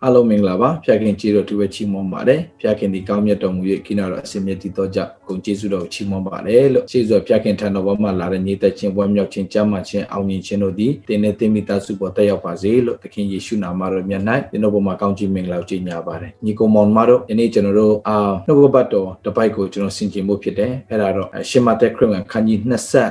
အားလုံးမင်္ဂလာပါဖျာခင်ကျေးတော်သူပဲချီးမွမ်းပါတယ်ဖျာခင်ဒီကောင်းမြတ်တော်မူ၍ကိနာတော်အစင်မြတ်တည်တော်ကြောင့်ဂုဏ်ကျေးဇူးတော်ကိုချီးမွမ်းပါတယ်လို့ရှေ့စွာဖျာခင်ထံတော်ဘက်မှလာတဲ့ညီသက်ချင်းဝမ်းမြောက်ခြင်းကြမ်းမှခြင်းအောင်မြင်ခြင်းတို့သည်တင်းနဲ့တင်းမိသားစုပေါ်တက်ရောက်ပါစေလို့သခင်ယေရှုနာမတော်မြတ်၌တင်းတော်ဘုံမှာကောင်းချီးမင်္ဂလာကိုကြီးညာပါတယ်ညီကောင်မောင်မတို့ယနေ့ကျွန်တော်တို့နှုတ်ကပတ်တော်တစ်ပိုက်ကိုကျွန်တော်ဆင်ခြင်ဖို့ဖြစ်တယ်အဲ့ဒါတော့ရှမသက်ခရစ်ဝင်ခန်းကြီး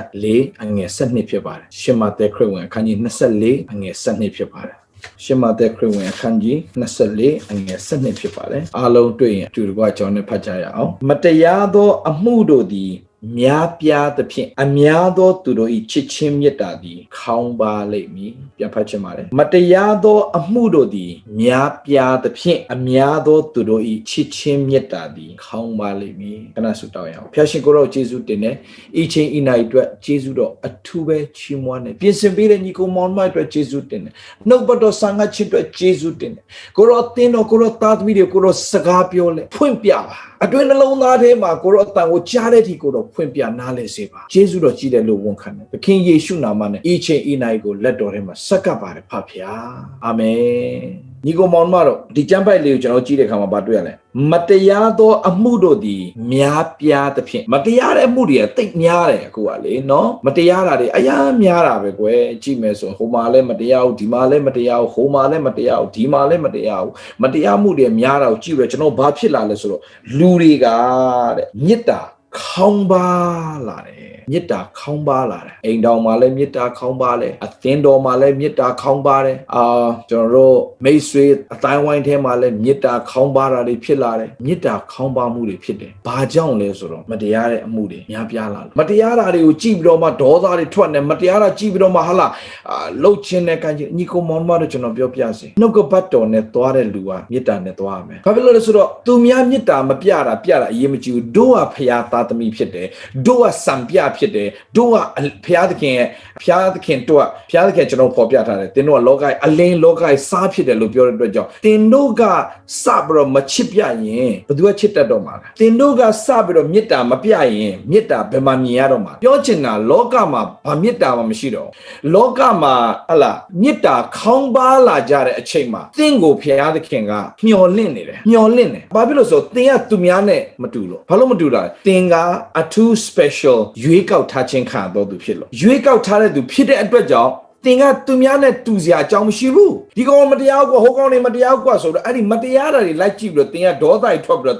24အငယ်12ဖြစ်ပါတယ်ရှမသက်ခရစ်ဝင်ခန်းကြီး24အငယ်12ဖြစ်ပါတယ်ရှမသက်ခရစ်ဝင်အခန်းကြီး24အငယ်12ဖြစ်ပါတယ်အားလုံးတွေ့ရင်အတူတကွကျွန်တော်နဲ့ဖတ်ကြရအောင်မတရားသောအမှုတို့သည်များပြားသဖြင့်အများသောသူတို့၏ချစ်ချင်းမေတ္တာသည်ခေါင်းပါလိမ့်မည်ပြန်ဖတ်ချင်ပါတယ်မတရားသောအမှုတို့သည်များပြားသဖြင့်အများသောသူတို့၏ချစ်ချင်းမေတ္တာသည်ခေါင်းပါလိမ့်မည်ခဏဆုတောင်းရအောင်ဖျာရှင်ကိုတော်ယေရှုတင်တဲ့ဤချင်းဤနိုင်အတွက်ယေရှုတော်အထူးပဲချီးမွမ်းတယ်ပြင်ဆင်ပေးတဲ့ညီကိုမောင်မအတွက်ယေရှုတင်တယ်နှုတ်ပတ်တော်ဆံငတ်ခြင်းအတွက်ယေရှုတင်တယ်ကိုတော်အသင်းတော်ကိုတော်သားသမီးတွေကိုတော်စကားပြောလဲဖွင့်ပြပါအတွင်းနှလုံးသားထဲမှာကိုရောအတန်ကိုကြားတဲ့ဒီကိုတော့ဖွင့်ပြနားလဲစေပါယေရှုတော်ကြည်တယ်လို့ဝန်ခံတယ်သခင်ယေရှုနာမနဲ့ဤချိန်ဤနိုင်ကိုလက်တော်ထဲမှာဆက်ကပ်ပါတယ်ဖဖျားအာမင်ညီကောင်မောင်မတို့ဒီကျမ်းပိုက်လေးကိုကျွန်တော်ကြည့်တဲ့အခါမှာဗာတွေ့ရလဲမတရားသောအမှုတို့သည်များပြားသဖြင့်မတရားတဲ့အမှုတွေကတိတ်များတယ်အခုကလေနော်မတရားတာတွေအများများတာပဲကွယ်ကြည့်မယ်ဆိုဟိုမှာလည်းမတရားဘူးဒီမှာလည်းမတရားဘူးဟိုမှာလည်းမတရားဘူးဒီမှာလည်းမတရားဘူးမတရားမှုတွေများတာကိုကြည့်ရကျွန်တော်ဘာဖြစ်လာလဲဆိုတော့လူတွေကတဲ့မေတ္တာခေါင်းပါလာတယ်မေတ္တာခေါင်းပါလာတယ်အိမ်တော်မှာလည်းမေတ္တာခေါင်းပါလေအသင်းတော်မှာလည်းမေတ္တာခေါင်းပါတယ်ကျွန်တော်တို့မိတ်ဆွေအတိုင်းဝိုင်းထဲမှာလည်းမေတ္တာခေါင်းပါတာတွေဖြစ်လာတယ်မေတ္တာခေါင်းပါမှုတွေဖြစ်တယ်ဘာကြောင့်လဲဆိုတော့မတရားတဲ့အမှုတွေများပြားလာလို့မတရားတာတွေကိုကြည့်ပြီးတော့မှဒေါသတွေထွက်နေမတရားတာကြည့်ပြီးတော့မှဟာလာလှုပ်ခြင်းနဲ့ကံကြီးညီကိုမောင်မတို့ကျွန်တော်ပြောပြစီနှုတ်ကပတ်တော်နဲ့သွားတဲ့လူကမေတ္တာနဲ့သွားရမယ်ဘာဖြစ်လို့လဲဆိုတော့သူများမေတ္တာမပြတာအရေးမကြီးဘူးတို့ကဖရာသားသမီးဖြစ်တယ်တို့ကစံပြဖြစ်တယ်တို့ကဖျားသခင်တို့ကဖျားသခင်ကျွန်တော်ဖော်ပြထားတယ်တင်းတို့ကလောကအလင်းလောကရဲ့စားဖြစ်တယ်လို့ပြောတဲ့အတွက်ကြောင့်တင်းတို့ကစပြီးတော့မချစ်ပြရင်ဘယ်သူကချစ်တတ်တော့မှာလဲတင်းတို့ကစပြီးတော့မေတ္တာမပြရင်မေတ္တာဘယ်မှာမြင်ရတော့မှာပြောချင်တာလောကမှာဘာမေတ္တာမှမရှိတော့လောကမှာဟလာမေတ္တာခေါင်းပါလာကြတဲ့အချိန်မှာတင်းကိုဖျားသခင်ကမျော်လင့်နေတယ်ဘာဖြစ်လို့ဆိုတင်းကသူများနဲ့မတူလို့ဘာလို့မတူတာလဲတင်းကအထူး special ရွေးကောက်ထားခြင်းခံတော်သူဖြစ်လို့ရွေးကောက်ထားတဲ့သူဖြစ်တဲ့အတွက်ကြောင့်တင်ကသူများနဲ့တူစရာအကြောင်းမရှိဘူးဒီကောင်မတရားကွာဟိုကောင်နေမတရားကွာဆိုတော့အဲ့ဒီမတရားတာတွေလိုက်ကြည့်ပြီးတော့တင်ကဒေါသတွေထွက်ပြီးတော့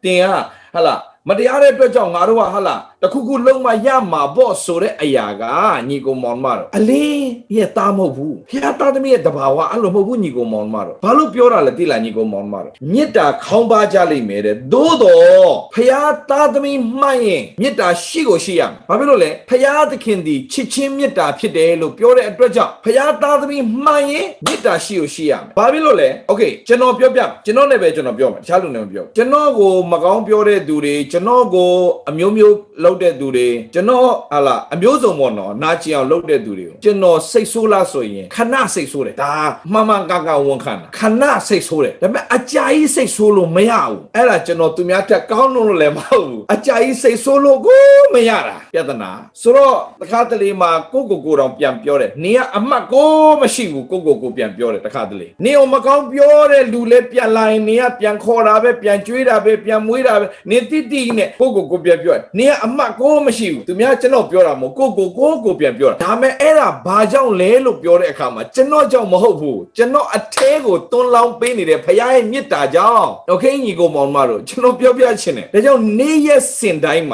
တင်ကဟာလာမတရားတဲ့အတွက်ကြောင့်ငါတို့ကဟာလာတခုခုလုံးမရမှာပေါ့ဆိုတဲ့အရာကညီကောင်မောင်မတို့အလင်းရဲ့သားမဟုတ်ဘူးဖျားသားသမီးရဲ့တဘာဝအဲ့လိုမဟုတ်ဘူးညီကောင်မောင်မတို့ဘာလို့ပြောတာလဲသိလားညီကောင်မောင်မတို့မေတ္တာခေါင်းပါကြလိမ့်မယ်တဲ့သို့တော့ဖျားသားသမီးမှန်ရင်မေတ္တာရှိကိုရှိရမယ်ဘာဖြစ်လို့လဲဖျားသခင်ဒီချစ်ချင်းမေတ္တာဖြစ်တယ်လို့ပြောတဲ့အတွက်ကြောင့်ဖျားသားသမီးမှန်ရင်မေတ္တာရှိကိုရှိရမယ်ဘာဖြစ်လို့လဲโอเคကျွန်တော်ပြောပြကျွန်တော်လည်းပဲကျွန်တော်ပြောမှာတခြားလူလည်းမပြောကျွန်တော်ကိုမကောင်းပြောတဲ့သူတွေကျွန်တော်ကိုအမျိုးမျိုးလုပ်တဲ့သူတွေကျွန်တော်ဟာလာအမျိုးစုံပေါ့နော်နာကျင်အောင်လုပ်တဲ့သူတွေကိုကျွန်တော်စိတ်ဆိုးလားဆိုရင်ခဏစိတ်ဆိုးတယ်ဒါမှန်ကဝန်ခံတာခဏစိတ်ဆိုးတယ်ဒါပေမဲ့အကြာကြီးစိတ်ဆိုးလို့မရဘူးအဲ့ဒါကျွန်တော်သူများတက်ကောင်းလို့လည်းမဟုတ်ဘူးအကြာကြီးစိတ်ဆိုးလို့ကိုမရတာပြဿနာဆိုတော့တခါတလေမှာကိုတောင်ပြန်ပြောတယ်နေကအမှတ်ကိုမရှိဘူးကိုပြန်ပြောတယ်တခါတလေနေအောင်မကောင်းပြောတဲ့လူလည်းပြန်လာရင်နေကပြန်ခေါ်တာပဲပြန်ကြွေးတာပဲပြန်မွေးတာပဲနေတိနဲ့ကိုပြန်ပြောနေကအမှတ်ကိုမရှိဘူးသူများကျွန်တော်ပြောတာမဟုတ်ကိုပြန်ပြောတာဒါမဲ့အဲ့ဒါဘာကြောင့်လဲလို့ပြောတဲ့အခါမှာကျွန်တော်ကြောင့်မဟုတ်ဘူးကျွန်တော်အထဲကိုတွန်းလောင်းပေးနေတဲ့ဖခင်ရဲ့မေတ္တာကြောင့်โอเคညီကိုမောင်မတို့ကျွန်တော်ပြောပြချင်တယ်ဒါကြောင့်နေ့ရက်စင်တိုင်းမှ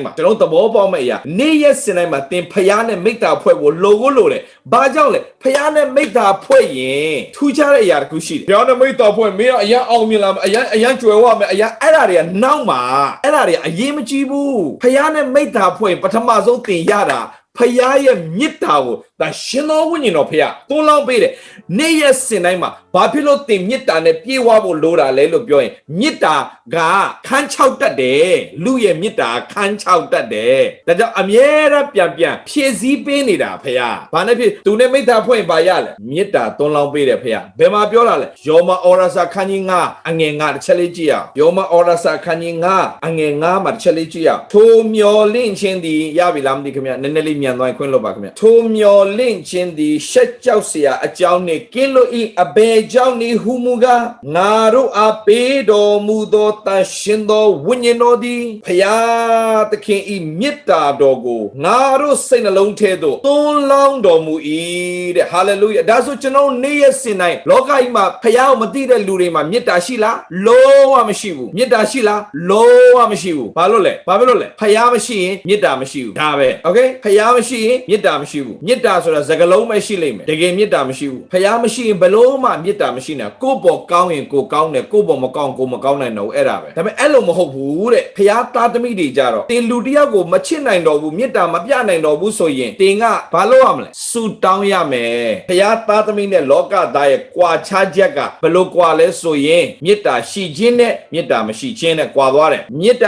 ာကျွန်တော်သဘောပေါက်မဲ့အရာနေ့ရက်စင်တိုင်းမှာသင်ဖခင်နဲ့မေတ္တာဖွဲ့ဖို့လိုတယ်ဘာကြောင့်လဲဖခင်နဲ့မေတ္တာဖွဲ့ရင်ထူးခြားတဲ့အရာတစ်ခုရှိတယ်ဖခင်နဲ့မေတ္တာဖွဲ့မင်းတော့အရန်အောင်မြင်လာမယ်အရန်ကြွယ်ဝမယ်အဲ့ဒါတွေကနောက်မှာအဲ့ဒါတွေအရေးမကြီးဘူးဖခင်နဲ့မိတ္တာဖွဲ့ပထမဆုံးသင်ရတာဖခင်ရဲ့မေတ္တာကိုဒါရှင်တော်ဝိညာဉ်တော်ဖခင်သွန်းလောင်းပေးတယ်နေ့ရက်စင်တိုင်းမှာဘာဖြစ်လို့သင်မေတ္တာနဲ့ပြေဝဖို့လိုတာလဲလို့ပြောရင်မေတ္တာကခန်းချောက်တတ်တယ်လူရဲ့မေတ္တာခန်းချောက်တတ်တယ်ဒါကြောင့်အမြဲတမ်းပြန်ဖြည့်ဆည်းပေးနေတာဖခင်ဘာနဲ့ဖြစ်သူနဲ့မေတ္တာဖွဲ့ရင်ဘာရလဲမေတ္တာသွန်းလောင်းပေးတယ်ဖခင်ဘယ်မှာပြောတာလဲယောမဩရစာခန်းကြီး9အငယ်9တစ်ချက်လေးကြည့်ရအောင်ယောမဩရစာခန်းကြီး9အငယ်9မှာတစ်ချက်လေးကြည့်ရအောင်ထိုမျောလင့်ခြင်းသည်ရပြီလားမသိခင်ဗျနည်းနည်းလေး မြန်သွားခွင့်လို့ပါခင်ဗျထိုမျော်လင့်ခြင်းသည်ရှက်ကြောက်เสียအကြောင်းနှင့်ကင်းလွတ်၏အဘယ်ကြောင့်နည်းဟုမူကားငါတို့အားပေးတော်မူသောတန်ရှင်သောဝိညာဉ်တော်သည်ဖျားသခင်၏မေတ္တာတော်ကိုငါတို့စိတ်နှလုံးထဲသို့သွန်းလောင်းတော်မူ၏တဲ့ဟာလေလုယာဒါဆိုကျွန်တော်နေ့ရက်စဉ်တိုင်းလောကကြီးမှာဖျားကိုမသိတဲ့လူတွေမှာမေတ္တာရှိလားလုံးဝမရှိဘူးမေတ္တာရှိလားလုံးဝမရှိဘူးဘာလို့လဲဘာဖြစ်လို့လဲဖျားမရှိရင်မေတ္တာမရှိဘူးဒါပဲโอเคဖျားမရှိရင်မေတ္တာမရှိဘူးမေတ္တာဆိုတာစကားလုံးပဲရှိလိမ့်မယ်တကယ်မေတ္တာမရှိဘူးဖျားမရှိရင်ဘလို့မှမေတ္တာမရှိနဲ့ကိုယ့်ပေါ်ကောင်းရင်ကိုယ်ကောင်းတယ်ကိုယ့်ပေါ်မကောင်းကိုယ်မကောင်းနိုင်တော့အဲ့ဒါပဲဒါပေမဲ့အဲ့လိုမဟုတ်ဘူးတဲ့ဖျားသားသမီးတွေကြတော့တင်လူတယောက်ကိုမချစ်နိုင်တော့ဘူးမေတ္တာမပြနိုင်တော့ဘူးဆိုရင်တင်ကဘာလို့ရမလဲဆူတောင်းရမယ်ဖျားသားသမီးနဲ့လောကသားရဲ့ကွာခြားချက်ကဘလို့ကွာလဲဆိုရင်မေတ္တာရှိခြင်းနဲ့မေတ္တာမရှိခြင်းနဲ့ကွာသွားတယ်မေတ္တ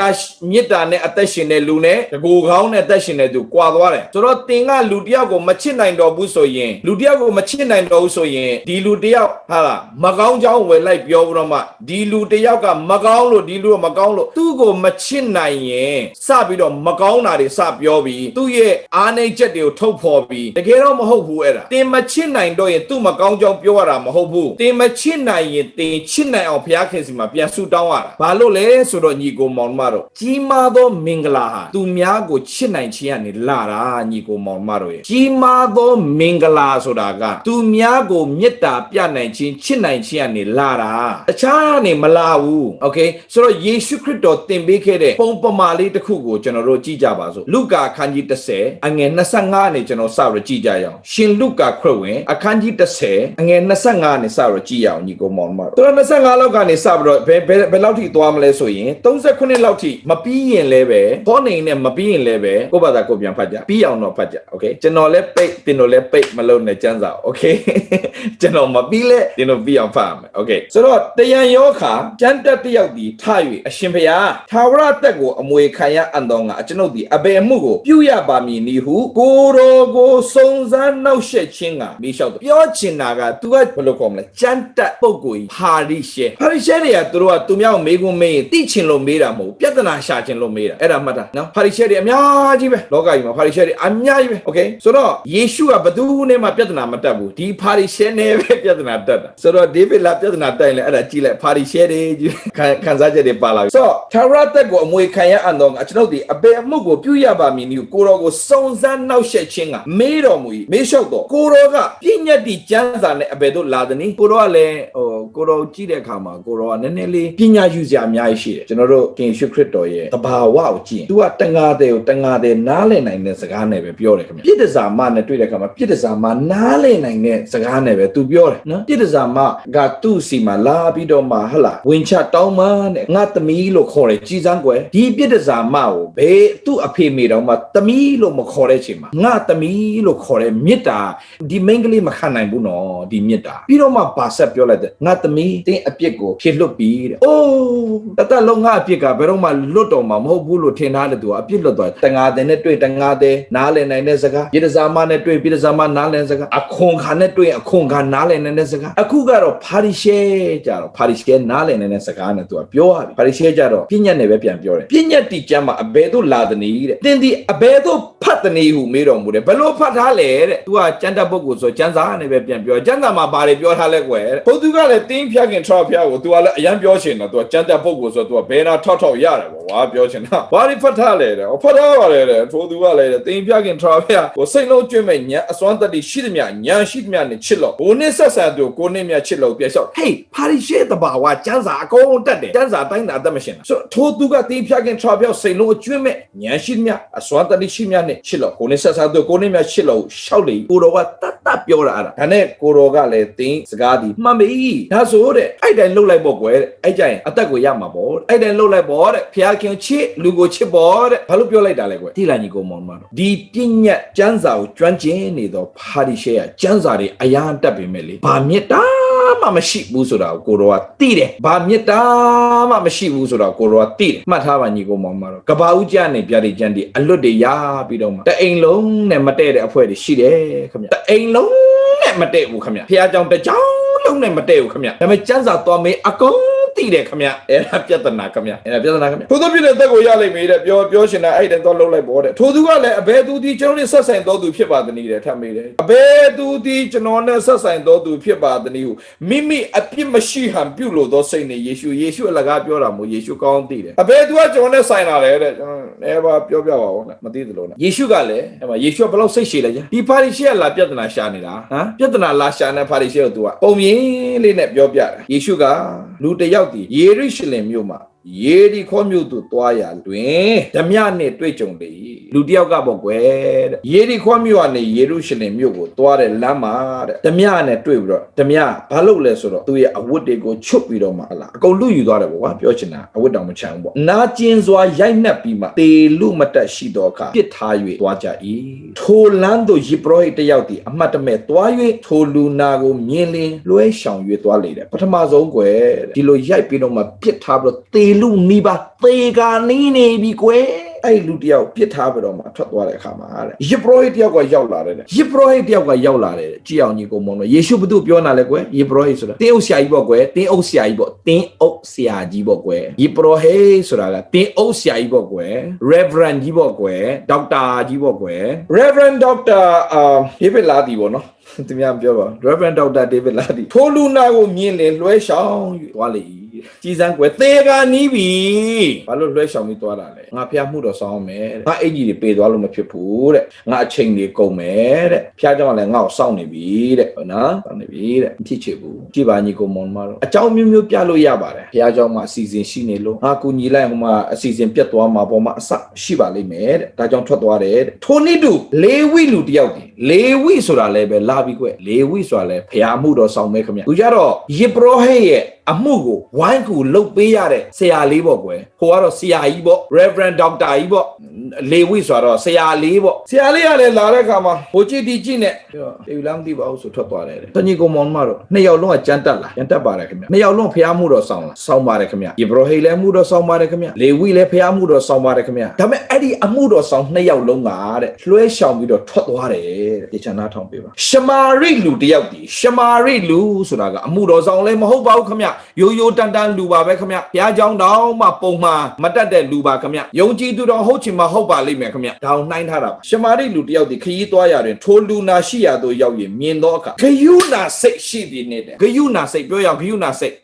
ာနဲ့အသက်ရှင်တဲ့လူနဲ့တကူကောင်းနဲ့အသက်ရှင်တဲ့သူကွာသွားတယ်ဆိုတော့တင်ကလူတယောက်ကိုမချစ်နိုင်တော့ဘူးဆိုရင်လူတယောက်ကိုမချစ်နိုင်တော့ဘူးဆိုရင်ဒီလူတယောက်ဟာလားမကောင်းကြောင်းဝယ်လိုက်ပြောပြီးတော့မှဒီလူတယောက်ကမကောင်းလို့ဒီလူကမကောင်းလို့သူ့ကိုမချစ်နိုင်ရင်စပြီးတော့မကောင်းတာတွေစပြောပြီးသူ့ရဲ့အားနည်းချက်တွေကိုထုတ်ဖော်ပြီးတကယ်တော့မဟုတ်ဘူးအဲ့ဒါတင်မချစ်နိုင်တော့ရင်သူ့မကောင်းကြောင်းပြောရတာမဟုတ်ဘူးတင်မချစ်နိုင်ရင်တင်ချစ်နိုင်အောင်ဘုရားခင်စီမှာပြန်ဆုတောင်းရတာဘာလို့လဲဆိုတော့ညီကိုမောင်မတို့ကြီးမားသောမင်္ဂလာဟာသူများကိုချစ်နိုင်ခြင်းကနေလာတာညီကိုမောင်မတို့ရဲ့ကြီးမားသောမင်္ဂလာဆိုတာကသူများကိုမေတ္တာပြနိုင်ခြင်းချစ်နိုင်ခြင်းကနေလာတာတခြားကနေမလာဘူးโอเคဆိုတော့ယေရှုခရစ်တော်သင်ပေးခဲ့တဲ့ပုံပမာလေးတစ်ခုကိုကျွန်တော်တို့ကြည့်ကြပါစို့လုကာအခန်းကြီး10အငယ်25နဲ့ကျွန်တော်စရကြည့်ကြရအောင်ရှင်လုကာခရစ်ဝင်အခန်းကြီး10အငယ်25နဲ့စရကြည့်ရအောင်ညီကိုမောင်မတို့တော့25လောက်ကနေစပြီးတော့ဘယ်လောက်ထိသွားမလဲဆိုရင်39လောက်ထိမပြီးရင်လည်းပဲခေါနေနဲ့မပြီးရင်လည်းပဲကိုယ့်ဘာသာကိုပြန်ဖတ်ကြပြီးအောင်တော့ဖတ်ကြโอเคကျွန်တော်လည်းပိတ်တင်တို့လည်းပိတ်မလုပ်နဲ့ကျမ်းစာโอเคကျွန်တော်မပြီးလဲတင်တို့ပြီးအောင်ဖတ်ရမယ်โอเคဆိုတော့တယံယောခာကျမ်းတက်တယောက်ဒီထ၍အရှင်ဘုရားသာဝရတက်ကိုအမွေခံရအံ့တော်ငါအကျွန်ုပ်ဒီအဘယ်မှုကိုပြုရပါမည်နည်းဟုကိုတော်ကိုစုံစမ်းနှောက်ယှက်ခြင်းကမိလျှောက်ပြောချင်တာက तू ကဘယ်လိုခေါ်မလဲကျမ်းတက်ပုဂ္ဂိုလ်ဟာရိရှဲတွေကသူတို့ကသူများကိုမေးခွန်းမေးရင်သိချင်လို့မေးတာမဟုတ်ပြဿနာရှာချင်လို့မေးတာအဲ့ဒါမှတ်တာနော်ဟာရိရှဲတွေအများကြီးပဲလောကကြီးမှာဟာရိရှဲတွေအများကြီးပဲโอเคဆိုတော့ယေရှုကဘသူနဲ့မှပြဿနာမတက်ဘူးဒီဟာရိရှဲနဲ့ပဲပြဿနာတက်တာဆိုတော့ဒေးဗစ်လာပြဿနာတက်ရင်လည်းအဲ့ဒါကြည့်လိုက်ဟာရိရှဲတွေခံစားချက်တွေပါလာပြီဆိုတော့သာရတက်ကိုအမွေခံရအံ့တော်ကျွန်ုပ်ဒီအဘယ်အမှုကိုပြုရပါမည်နည်းကိုတော်ကိုစုံစမ်းနှောက်ယှက်ခြင်းကမေးတော်မူ၏မေးလျှောက်တော့ကိုတော်ကပြည့်ညတ်ဒီကျမ်းစာနဲ့အဘယ်သို့လာသနည်းကိုတော်ကလည်းကိုတော်ကြည့်တဲ့အခါမှာကိုတော်ကနည်းနည်းလေးပညာယူစရာအများကြီးရှိတယ်ကျွန်တော်တို့ကင်ရှုခရစ်တော်ရဲ့တဘာဝကိုကြည့်ရင် तू ကတန်ငါတဲ့ကိုတန်ငါတဲ့နားလည်နိုင်တဲ့စကားနဲ့ပဲပြောတယ်ခင်ဗျပြည့်တစားမနဲ့တွေ့တဲ့အခါမှာပြည့်တစားမနားလည်နိုင်တဲ့စကားနဲ့ပဲ तू ပြောတယ်နော်ပြည့်တစားမကသူ့စီမှာလာပြီးတော့မှဟလာဝင်ချတောင်းမနဲ့ငါသမီးလို့ခေါ်တယ်ကြည်စမ်းကွယ်ဒီပြည့်တစားမကိုဘယ်သူ့အဖေမေတော်မှသမီးလို့မခေါ်တဲ့ချိန်မှာငါသမီးလို့ခေါ်တဲ့မေတ္တာဒီမိန်းကလေးမခံနိုင်ဘူးနော်ဒီမေတ္တာပြီးတော့မှပါဆက်ပြောလိုက်တဲ့ငါသမီးတင်းအပြစ်ကိုဖြေလွတ်ပြီးတဲ့အိုးတလုံးငါအပြစ်ကဘယ်တော့မှလွတ်တော်မှာမဟုတ်ဘူးလို့ထင်ထားတဲ့သူကအပြစ်လွတ်သွားတန်ငါတဲ့နဲ့တွေ့တန်ငါတဲ့နားလည်နိုင်တဲ့စကားပြည့်တစားမနဲ့တွေ့ပြည့်တစားမနားလည်စကားအခွန်ခါနဲ့တွေ့အခွန်ခါနားလည်နိုင်တဲ့စကားအခုကတော့ဖာရိရှဲကြတော့ဖာရိရှဲနားလည်နိုင်တဲ့စကားနဲ့သူကပြောရပြီဖာရိရှဲကြတော့ပြည့်ညတ်နဲ့ပဲပြန်ပြောတယ်ပြည့်ညတ်တီကျမ်းမှာအဘယ်သို့လာသနည်းတဲ့တင်းဒီအဘယ်သို့ဖတ်သနည်းဟုမေးတော်မူတယ်ဘယ်လိုဖတ်ထားလဲတဲ့သူကကျမ်းတတ်ပုဂ္ဂိုလ်ဆိုကျမ်းစာနဲ့ပဲပြန်ပြောကျမ်းစာမှာဘာတွေပြောထားလဲကွယ်တဲ့ဘုသူကလည်းတင်းဖျက်ခင်ထောက်ဖျက်ကိုသူကလည်းအရန်ပြောချင်တော့သူကကျမ်းတတ်ပုဂ္ဂိုလ်ဆိုသူကဘယ်နာထောက်ရတယ်ပေါ့ဝါပြောချင်တာဘာတွေဖတ်ထားလဲတဲ့ဖတ်ထားပါလေတဲ့ထိုသူကလည်းတင်းဖျက်ခင်ထောက်ဖျက်ကိုစိတ်လုံးကျွတ်မဲ့ညာအစွမ်းတတိရှိသမျှညာရှိသမျှနဲ့ချစ်လို့ဘိုးနဲ့ဆက်ဆံသူကိုနဲ့မြချစ်လို့ပြလျှောက်ဟေးဖာရိရှဲတဘာဝကျမ်းစာအကုန်တက်တယ်ကျမ်းစာတိုင်းတာအသက်မရှင်ဆိုထိုသူကတင်းဖျက်ခင်ထောက်ဖျက်စိတ်လုံးကျွတ်မဲ့ညာရှိသမျှအစွမ်းတတိရှိသမျှနဲ့ချစ်လို့ကိုနဲ့ဆက်ဆံသူကိုနဲ့မြချစ်လို့ရှောက်လေကိုတော်ကတတ်ပြောတာအဲ့ဒါနဲ့ကိုတော်ကလည်းတင်းစကားဒီမှန်ပြီဒါဆိုတဲ့အဲ့တိုင်းလှုပ်လိုက်ပေါ့ကွယ်တဲ့အဲ့ကြရင်အသက်ကိုရမှာပေါ့အဲ့တိုင်းလှုပ်လိုက်ပေါ့တဲ့ဖျားခင်ချစ်လူကိုချစ်ပေါ့တဲ့ဘာလို့ပြောလိုက်တာလဲကွယ်တိလာညီကိုမောင်မတော်ဒီပြည့်ညတ်ကျမ်းစာကိုကျွမ်းကျင်နေတော့ဖာရိရှဲကကျမ်းစာတွေအရာတတ်ပေမဲ့လေဘာမြတ်တာမှမရှိဘူးဆိုတာကိုတော်ကသိတယ်ဘာမြတ်တာမှမရှိဘူးဆိုတာကိုတော်ကသိတယ်မှတ်ထားပါညီကိုမောင်မတော်ကဘာဦးကျနဲ့ပြတဲ့ကျမ်းဒီအလွတ်တွေရပြီးတော့မှတအိမ်လုံးနဲ့မတည့်တဲ့အဖွဲ့တွေရှိတယ်ခင်ဗျတအိမ်လုံးနဲ့မတည့်ဘူးခင်ဗျဖျားကြောင်တကြောင်လုံးနဲ့မတည့်ဘူးခင်ဗျဒါပေမဲ့ကျမ်းစာသွားမေးအကုန် သိတယ်ခမအဲ့ဒါပြဿနာခမအဲ့ဒါပြဿနာခမထို့သူဖြစ်တဲ့တက်ကိုရလိုက်ပြီတဲ့ပြောရှင်တာအဲ့တည်းတော့လှုပ်လိုက်ပေါ့တဲ့ထို့သူကလည်းအဘယ်သူဒီကျွန်တော်နဲ့ဆက်ဆိုင်တော်သူဖြစ်ပါသနည်းတဲ့ထပ်မေးတယ်အဘယ်သူဒီကျွန်တော်နဲ့ဆက်ဆိုင်တော်သူဖြစ်ပါသနည်းဟုမိမိအပြစ်မရှိဟန်ပြုလို့သောစိတ်နဲ့ယေရှုအလကားပြောတာမို့ယေရှုကောင်းသိတယ်အဘယ်သူကကျွန်တော်နဲ့ဆိုင်လာတယ်တဲ့ကျွန်တော်လည်းပါပြောပြပါဦးနဲ့မသိသလိုနဲ့ယေရှုကလည်းအဲ့မှာယေရှုကဘယ်လောက်စိတ်ရှည်လဲကြာဒီပါရီရှေကလာပြဿနာရှာနေတာဟမ်ပြဿနာလာရှာနေပါရီရှေကို तू ကပုံရင်းလေးနဲ့ပြောပြတာယေရှုကလူတစ်ယောက်ဒီယေရုရှလင်မြို့မှာယေရီခေါမြို့သို့သွားရတွင်ဓမြနဲ့တွေ့ကြုံလေလူတယောက်ကပေါ့ကွယ်တဲ့ယေရီခေါမြို့ကနေယေရုရှလင်မြို့ကိုသွားတဲ့လမ်းမှာတဲ့ဓမြနဲ့တွေ့ပြီးတော့ဓမြဘာလုပ်လဲဆိုတော့သူရဲ့အဝတ်တွေကိုချွတ်ပြီးတော့မှဟလာအကုန်လူယူသွားတယ်ပေါ့ကွာပြောချင်တာအဝတ်တောင်မချမ်းဘူးပေါ့နာကျင်စွာရိုက်နှက်ပြီးမှတေလူမတက်ရှိတော့အခါပစ်ထား၍သွားကြ၏ထိုလမ်းသို့ယေဘရဟိတယောက်ဒီအမှတ်တမဲ့သွား၍ထိုလူနာကိုမြင်လင်းလွှဲရှောင်၍သွားလေတယ်ပထမဆုံးကွယ်ဒီလိုရိုက်ပြီးတော့မှပစ်ထားပြီးတော့လူနီးပါသေကာနီးနေပြီကွယ်အဲ့လူတယောက်ပြစ်ထားပြီးတော့မှထွက်သွားတဲ့အခါမှာတဲ့ယေဘရဟိတယောက်ကရောက်လာတယ်ယေဘရဟိတယောက်ကရောက်လာတယ်ကြည်အောင်ညီကိုမောင်တို့ယေရှုဘုသူပြောနာလဲကွယ်ယေဘရဟိဆိုတာတင်းအုပ်ဆရာကြီးပေါ့ကွယ်တင်းအုပ်ဆရာကြီးပေါ့တင်းအုပ်ဆရာကြီးပေါ့ကွယ်ယေဘရဟိဆိုတာကတင်းအုပ်ဆရာကြီးပေါ့ကွယ် Reverend ကြီးပေါ့ကွယ်ဒေါက်တာကြီးပေါ့ကွယ် Reverend Doctor David Ladi ပေါ့နော်သူများပြောပါ Reverend Doctor David Ladi ထိုလူနာကိုမြင်လေလွှဲရှောင်သွားလေကြီးစံကွယ်သေကာနီးပြီဘာလို့လွှဲရှောင်ပြီးသွားတာလဲငါဖျားမှုတော့စောင်းမယ်ငါအင်ကြီးတွေပေးသွားလို့မဖြစ်ဘူးတဲ့ငါအချိန်တွေကုန်မယ်တဲ့ဖျားကြောင့်လည်းငါ့ကိုစောင့်နေပြီတဲ့ဟုတ်နော်စောင့်နေပြီတဲ့မဖြစ်ချေဘူးကြည်ပါညီကိုမောင်မတော့အကြောင်းမျိုးမျိုးပြလို့ရပါတယ်ဖျားကြောင့်မှအစီအစဉ်ရှိနေလို့ငါကူညီလိုက်ဟိုမှာအစီအစဉ်ပြတ်သွားမှာပေါ်မှာအစရှိပါလိမ့်မယ်တဲ့ဒါကြောင့်ထွက်သွားတယ်တဲ့ထိုနည်းတူလေဝိလူတယောက်ဒီလေဝိဆိုတာလည်းပဲလာပြီးကွလေဝိဆိုတာလည်းဖျားမှုတော့စောင့်မဲခင်ဗျသူကြတော့ယေဘရဟိရဲ့အမှုကိုဝိုင်းကူလှုပ်ပေးရတဲ့ဆရာလေးပေါ့ကွယ်ဟိုကတော့ဆရာကြီးပေါ့ Reverend Doctor ကြီးပေါ့လေဝိဆိုတော့ဆရာလေးပေါ့ဆရာလေးကလည်းလာတဲ့အခါမှာဟိုကြည့်ဒီကြည့်နဲ့တေလမ်းမသိပါဘူးဆိုထွက်သွားတယ်တညီကောင်မောင်မတော့နှစ်ယောက်လုံးကကြမ်းတက်လာကြမ်းတက်ပါတယ်ခင်ဗျနှစ်ယောက်လုံးဖျားမှုတော့စောင်းလာစောင်းပါတယ်ခင်ဗျယေဘရဟိလည်းမှုတော့စောင်းပါတယ်ခင်ဗျလေဝိလည်းဖျားမှုတော့စောင်းပါတယ်ခင်ဗျဒါပေမဲ့အဲ့ဒီအမှုတော့စောင်းနှစ်ယောက်လုံးကတဲ့လွှဲရှောင်ပြီးတော့ထွက်သွားတယ်တဲ့ချမ်းသာထောင်ပေးပါရှမာရိလူတယောက်ဒီရှမာရိလူဆိုတာကအမှုတော်ဆောင်လည်းမဟုတ်ပါဘူးခင်ဗျရိုးရိုးတန်တန်လူပါပဲခင်ဗျဘုရားကျောင်းတောင်မှပုံမှန်မတက်တဲ့လူပါခင်ဗျယုံကြည်သူတော်ဟုတ်ချင်မှဟုတ်ပါလိမ့်မယ်ခင်ဗျဒါအောင်နှိုင်းထားတာရှမာရိလူတယောက်ဒီခရီးသွားရတွင်ထိုလူနာရှိရာသို့ရောက်ရင်မြင်သောအခါဂယုဏစိတ်ရှိသည်နေတဲ့ဂယုဏစိတ်ပြောရအောင်ဂယုဏစိတ်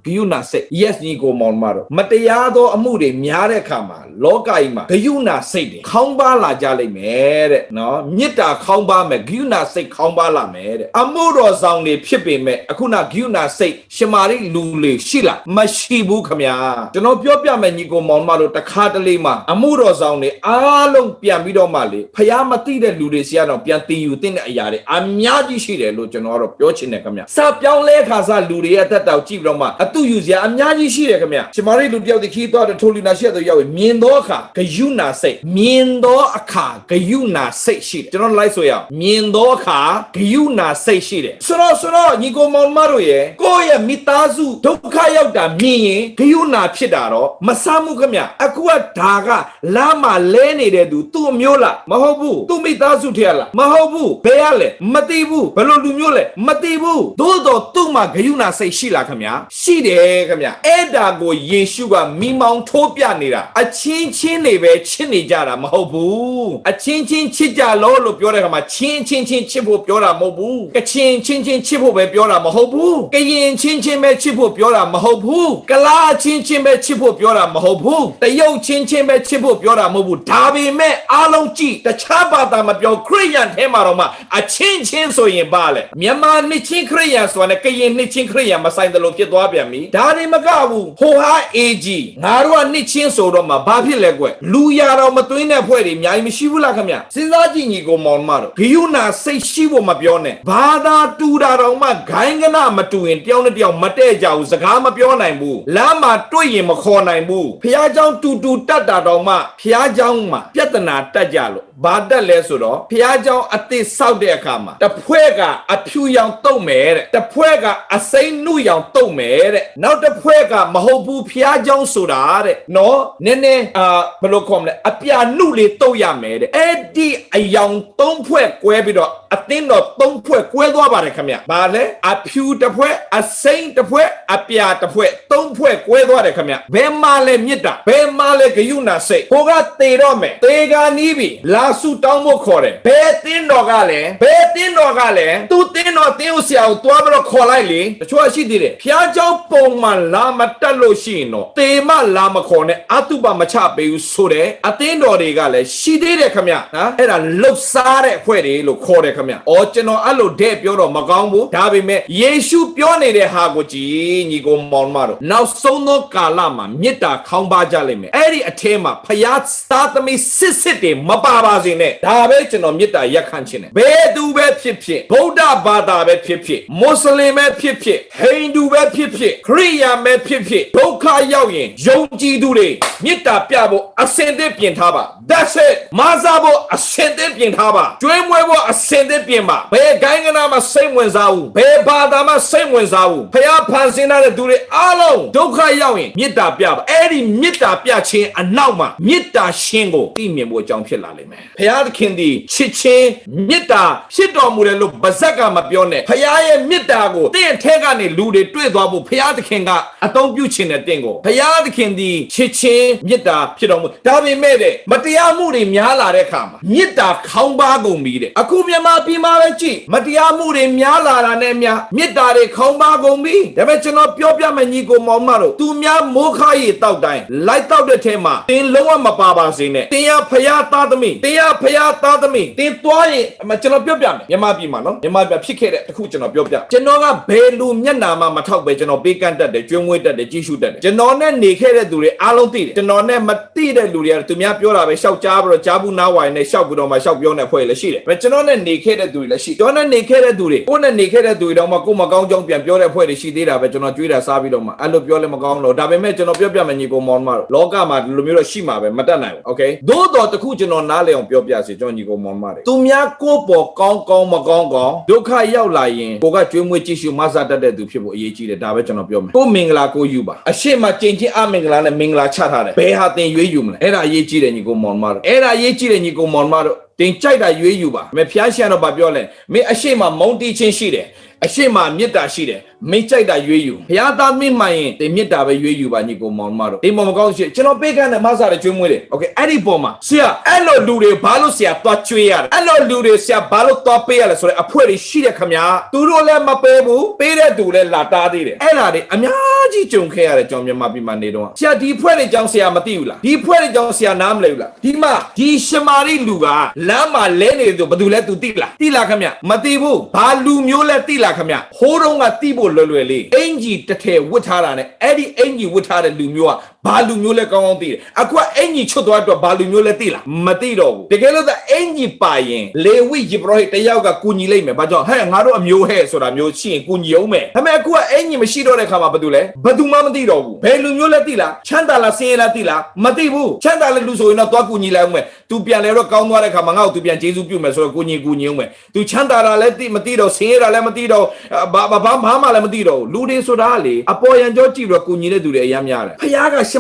ဂယုဏစိတ် yes ညီကိုမောင်မတော်မတရားသောအမှုတွေများတဲ့အခါမှာလောကကြီးမှာဂယုဏစိတ်တွေခေါင်းပါလာကြလိမ့်မယ်တဲ့နော်မေတ္တာခေါင်းပါမယ်ဂယုဏစိတ်ခေါင်းပါလာမယ်တဲ့အမှုတော်ဆောင်တွေဖြစ်ပေမဲ့အခုနဂယုဏစိတ်ရှမာရိလူလေရှိလားမရှိဘူးခမညာကျွန်တော်ပြောပြမယ်ညီကိုမောင်မတို့တခါတလေမှာအမှုတော်ဆောင်တွေအားလုံးပြန်ပြီးတော့မှလေဖျားမသိတဲ့လူတွေစီကတော့ပြန်တင်ယူတဲ့အရာတွေအများကြီးရှိတယ်လို့ကျွန်တော်ကတော့ပြောချင်တယ်ခမညာစပြောင်းလဲခါစားလူတွေရဲ့တက်တောက်ကြည့်ပြီးတော့မှအတူယူစရာအများကြီးရှိတယ်ခမညာရှမာရိလူတယောက်တခီးသွားတဲ့ထိုလူနာရှိတဲ့ရောက်ရင်မြင်သောအခါဂယုဏစိတ်မြင်သောအခါဂယုဏစိတ်ရှိတယ်ကျွန်တော်လိုက်ဆိုရအောင်မြင်သောအခါဂယုဏစိတ်ရှိတယ်ဆိုတော့ညီကိုမောင်မတို့ရဲ့ကိုယ့်ရဲ့မိသားစုဒုက္ခရောက်တာမြင်ရင်ဂယုဏဖြစ်တာတော့မဆမ်းမှုခမအခုကဒါကလမ်းမှာလဲနေတဲ့သူသူ့အမျိုးလားမဟုတ်ဘူးသူ့မိသားစုထဲလားမဟုတ်ဘူးဘယ်ရလဲမသိဘူးဘယ်လိုလူမျိုးလဲမသိဘူးသို့တော့သူ့မှာဂယုဏစိတ်ရှိလားခမရှိတယ်ခမအဲ့ဒါကိုယေရှုကမိမောင်းထိုးပြနေတာအချင်းချင်းတွေပဲချစ်နေကြတာမဟုတ်ဘူးအချင်းချင်းချစ်ကြလို့ပြောတဲ့ခါမှာချင်းချင်းချစ်ဖို့ပြောတာမဟုတ်ဘူးကချင်းချင်းချစ်ဖို့ပဲပြောတာမဟုတ်ဘူးကရင်ချင်းပဲချစ်ဖို့ပြောတာမဟုတ်ဘူးကလားချင်းပဲချစ်ဖို့ပြောတာမဟုတ်ဘူးတရုတ်ချင်းပဲချစ်ဖို့ပြောတာမဟုတ်ဘူးဒါပေမဲ့အားလုံးကြည့်တခြားဘာသာမပြောခရစ်ယာန်ထဲမှာတော့မှအချင်းဆိုရင်ပါလေမြန်မာနှစ်ချင်းခရစ်ယာန်ဆိုတာနဲ့ကရင်နှစ်ချင်းခရစ်ယာန်မဆိုင်တယ်လို့ဖြစ်သွားပြန်ပြီဒါတွေမကဘူးဟိုဟာအေဂျီငါတို့ကနှစ်ချင်းဆိုတော့မှဘာဖြစ်လဲကွလူရတော်မသွင်းတဲ့ဖွဲ့တွေအများကြီးမရှိဘူးလားခင်ဗျစဉ်းစားကြည့်ညီကိုမောင်မတို့ဂယုဏစိတ်ရှိဖို့မပြောနဲ့ဘာသာတူတာတော်မှဂိုင်းကနမတူရင်တယောက်နဲ့တယောက်မတည့်ကြဘူးစကားမပြောနိုင်ဘူးလမ်းမှာတွေ့ရင်မခေါ်နိုင်ဘူးဖះเจ้าတူတတ်တာတော်မှဖះเจ้า င်းမှာပြဿနာတက်ကြလို့ဘာတက်လဲဆိုတော့ဖျားเจ้าအသစ်စောက်တဲ့အခါမှာတစ်ဖွဲ့ကအဖြူရောင်တုံမယ်တဲ့တစ်ဖွဲ့ကအစိမ်းနုရောင်တုံမယ်တဲ့နောက်တစ်ဖွဲ့ကမဟုတ်ဘူးဖျားเจ้าဆိုတာတဲ့နော်နည်းနည်းဘယ်လိုခေါ်မလဲအပြာနုလေးတုံရမယ်တဲ့အဲ့ဒီအယောင်သုံးဖွဲ့ကွဲပြီးတော့အသင်းတော်သုံးဖွဲ့ကွဲသွားပါတယ်ခင်ဗျဘာလဲအဖြူတစ်ဖွဲ့အစိမ်းတစ်ဖွဲ့အပြာတစ်ဖွဲ့သုံးဖွဲ့ကွဲသွားတယ်ခင်ဗျဘယ်မှာလဲမြစ်တာဘယ်မှာလဲဂယုဏစိတ်ဟိုကတေတော့မယ်တေကနီးပြီလာစုတောင်းဖို့ခေါ်တယ်ဘယ်သင်းတော်ကလဲဘယ်သင်းတော်ကလဲသူသင်းတော်တင်းဦးဆရာကိုတွားပြီးတော့ခေါ်လိုက်လေတချို့ရှိသေးတယ်ဖျားเจ้าပုံမှန်လာမတက်လို့ရှိရင်တော့တေမလာမခေါ်နဲ့အတုပမချပေးဘူးဆိုတဲ့အသင်းတော်တွေကလည်းရှိသေးတယ်ခင်ဗျနော်အဲ့ဒါလှုပ်ရှားတဲ့အဖွဲ့တွေလို့ခေါ်တယ်ခင်ဗျအော်ကျွန်တော်အဲ့လိုတဲ့ပြောတော့မကောင်းဘူးဒါပေမဲ့ယေရှုပြောနေတဲ့ဟာကိုကြည်ညီကိုမောင်မတို့နောက်ဆုံးသောကာလမှာမေတ္တာခေါင်းပါကြလိမ့်မယ်အဲ့ဒီအထဲမှာဖျားသားသမီးစစ်တွေမပါပါစေနဲ့ဒါပဲကျွန်တော်မေတ္တာရက်ခံခြင်းနဲ့ဘယ်သူပဲဖြစ်ဖြစ်ဗုဒ္ဓဘာသာပဲဖြစ်ဖြစ်မွတ်စလင်ပဲဖြစ်ဖြစ်ဟိန္ဒူပဲဖြစ်ဖြစ်ခရိယာန်ပဲဖြစ်ဖြစ်ဒုက္ခရောက်ရင်ယုံကြည်သူတွေမေတ္တာပြဖို့အစင်သစ်ပြင်ထားပါ that's it မာစားဖို့အစင်သစ်ပြင်ထားပါကျွေးမွေးဖို့အစင်သစ်ပြင်ပါဘယ်ကိုင်းကနာမှစိတ်ဝင်စားဘူးဘယ်ဘာသာမှစိတ်ဝင်စားဘူးဖျားဖန်ဆင်းတဲ့သူတွေအားလုံးဒုက္ခရောက်ရင်မေတ္တာပြပါအဲ့ဒီမေတ္တာပြခြင်းအနောက်မှာမေတ္တာရှင်ကိုသိမြင်ဖို့အကြောင်းဖြစ်လာလိမ့်မယ်ဖျားသခင်သည်ချစ်ချင်းမေတ္တာဖြစ်တော်မူတယ်လို့ဗဇက်ကမပြောနဲ့ဖျားရဲ့မေတ္တာကိုတင့်အထက်ကနေလူတွေတွေ့သွားဖို့ဖျားသခင်ကအသုံးပြုခြင်းနဲ့တင့်ကိုဖျားသခင်သည်ချစ်ချင်းမေတ္တာဖြစ်တော်မူဒါပေမဲ့တဲ့မတရားမှုတွေများလာတဲ့အခါမှာမေတ္တာခေါင်းပါကုန်ပြီတဲ့အခုမြန်မာပြည်မှာပဲကြည့်မတရားမှုတွေများလာတာနဲ့များမေတ္တာတွေခေါင်းပါကုန်ပြီဒါပေမဲ့ကျွန်တော်ပြောပြမယ်ညီကိုမောင်မတို့သူများမိုးခါရီတောက်တိုင်းလိုက်တောက်တဲ့ထဲမှာတင်လုံးဝမပါပါစေနဲ့တင်ရဖျားသားသမီးတင်ရဖျားသားသမီးတင်သွားရင်ကျွန်တော်ပြောပြမယ်မြန်မာပြည်မှာနော်မြန်မာပြည်ဖြစ်ခဲ့တဲ့တခုကျွန်တော်ပြောပြကျွန်တော်ကဘယ်လူမျက်နာမှမထောက်ပဲကျွန်တော်ပေးကန့်တက်တယ်ကျွေးမွေးတက်တယ်ကြီးစုတက်တယ်ကျွန်တော်နဲ့နေခဲ့တဲ့သူတွေအားလုံးသိတယ်ကျွန်တော်နဲ့မသိတဲ့လူတွေကသူများပြောတာပဲရှောက်ကြားပြီးတော့ကြားဘူးနားဝိုင်နဲ့ရှောက်ပြီးတော့မှရှောက်ပြောနေဖွဲ့လည်းရှိတယ်ပဲကျွန်တော်နဲ့နေခဲ့တဲ့သူတွေလည်းရှိကျွန်တော်နဲ့နေခဲ့တဲ့သူတွေကိုနဲ့နေခဲ့တဲ့သူတွေတော့မှကိုမကောင်းကြောင်းပြန်ပြောတဲ့ဖွဲ့တွေရှိသေးတာပဲကျွန်တော်ကြွေးတာစားပြီးတော့မှအဲ့လိုပြောလည်းမကောင်းလို့ဒါပေမဲ့ကျွန်တော်ပြောပြမယ်ညီကိုမောင်မတို့လောကမှာဒီလိုမျိုးတော့ရှိမှာပဲမတတ်နိုင်ဘူးโอเคသို့တော်တခုကျွန်တော်နားလည်အောင်ပြောပြစီကျွန်တော်ညီကိုမောင်မတွေသူများကိုပေါ်ကောင်းကောင်းမကောင်းကောင်းဒုက္ခရောက်လာရင်ကိုကကြွေးမွေးကြည့်ရှုမဆတတ်တဲ့သူဖြစ်ဖို့အရေးကြီးတယ်ဒါပဲကျွန်တော်ပြောမယ်ကိုမင်္ဂလာကိုယူပါအရှိမကျင့်ချင်းအမင်္ဂလာနဲ့မင်္ဂလာချထားတယ်ဘယ်ဟာသင်ရွေးယူမလဲအဲ့ဒါအရေးကြီးတယ်ညီကိုမောင်မတို့အဲ့ဒါအရေးကြီးတယ်ညီကိုမောင်မတို့တင်ကြိုက်တာရွေးယူပါမဖျားရှံတော့ဗာပြောလဲမင်းအရှိမမုံတီးချင်းရှိတယ်အရှိမမေတ္တာရှိတယ်မင်းကြိုက်တာရွေးယူဘုရားသားမင်းမှန်ရင်တင်မေတ္တာပဲရွေးယူပါညီကိုမောင်မတို့ဒီမောင်မကောင်းရှိကျွန်တော်ပေးကမ်းတဲ့မဆာတဲ့ကျွေးမွေးတယ်โอเคအဲ့ဒီပေါ်မှာဆရာအဲ့လိုလူတွေဘာလို့ဆရာသွားကျွေးရတယ်အဲ့လိုလူတွေဆရာဘာလို့သွားပေးရလဲဆိုတော့အဖွဲတွေရှိတဲ့ခမညာသူတို့လည်းမပေးဘူးပေးတဲ့သူလည်းလာတားသေးတယ်အဲ့ဒါတွေအများကြီးကြုံခဲ့ရတယ်ကျွန်တော်မြန်မာပြည်မှာနေတော့ဆရာဒီဖွဲတွေကြောင့်ဆရာမသိဘူးလားဒီဖွဲတွေကြောင့်ဆရာနားမလည်ဘူးလားဒီမှာဒီရှမာရိလူကလမ်းမှာလဲနေသူဘယ်သူလဲသူသိလားခမညာမသိဘူးဘာလူမျိုးလဲသိလားခမညာဟိုးတုံးကသိဖို့လွယ်လွယ်လေးအင်ကြီးတစ်ထည်ဝတ်ထားတာနဲ့အဲ့ဒီအင်ကြီးဝတ်ထားတဲ့လူမျိုးကဘာလူမျိုးလဲကောင်းကောင်းသိတယ်အခုကအင်ကြီးချွတ်သွားတော့ဘာလူမျိုးလဲသိလားမသိတော့ဘူးတကယ်လို့အင်ကြီးပါရင်လေဝိယေဘရဟိတယောက်ကကူညီလိုက်မယ်ဘာကြောင့်ဟဲ့ငါတို့အမျိုးဟဲ့ဆိုတာမျိုးရှိရင်ကူညီအောင်မယ်ဒါပေမဲ့အခုကအင်ကြီးမရှိတော့တဲ့ခါမှာဘာတူလဲဘာသူမှမသိတော့ဘူးဘယ်လူမျိုးလဲသိလားချမ်းသာလားဆင်းရဲလားသိလားမသိဘူးချမ်းသာတဲ့လူဆိုရင်တော့သွားကူညီလိုက်အောင်မယ်သူပြန်လဲတော့ကောင်းသွားတဲ့ခါမှာငါ့ကိုသူပြန်ကျေးဇူးပြုမယ်ဆိုတော့ကူညီအောင်မယ်သူချမ်းသာတာလည်းမသိတော့ဆင်းရဲတာလည်းမသိတော့ဘာမှလည်းမသိတော့လူတွေဆိုတာလေအပေါ်ရန်ကြောကြည့်ပြီးတော့ကူညီတဲ့သူတွေအများများတယ်ဖခင်ကရ